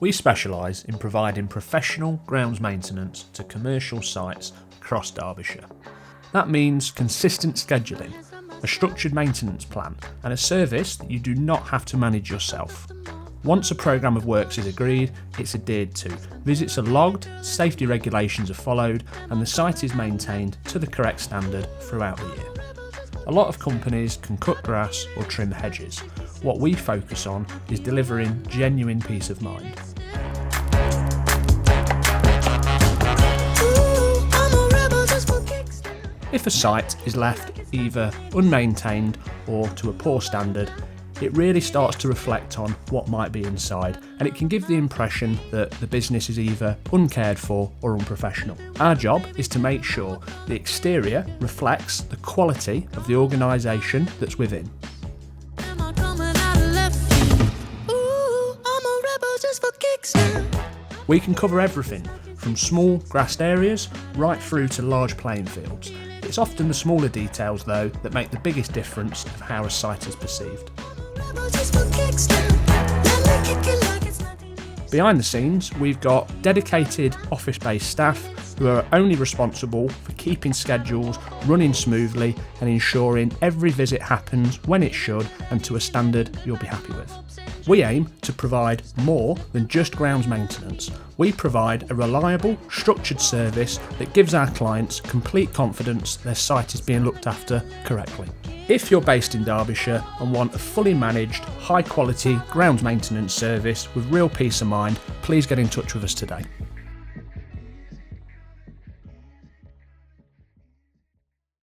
We specialise in providing professional grounds maintenance to commercial sites across Derbyshire. That means consistent scheduling, a structured maintenance plan, and a service that you do not have to manage yourself. Once a programme of works is agreed, it's adhered to, visits are logged, safety regulations are followed, and the site is maintained to the correct standard throughout the year. A lot of companies can cut grass or trim hedges. What we focus on is delivering genuine peace of mind. If a site is left either unmaintained or to a poor standard, it really starts to reflect on what might be inside, and it can give the impression that the business is either uncared for or unprofessional. Our job is to make sure the exterior reflects the quality of the organisation that's within. We can cover everything from small grassed areas right through to large playing fields. It's often the smaller details though that make the biggest difference of how a site is perceived. Behind the scenes, we've got dedicated office-based staff who are only responsible for keeping schedules running smoothly and ensuring every visit happens when it should and to a standard you'll be happy with. We aim to provide more than just grounds maintenance. We provide a reliable, structured service that gives our clients complete confidence their site is being looked after correctly. If you're based in Derbyshire and want a fully managed, high quality grounds maintenance service with real peace of mind, please get in touch with us today.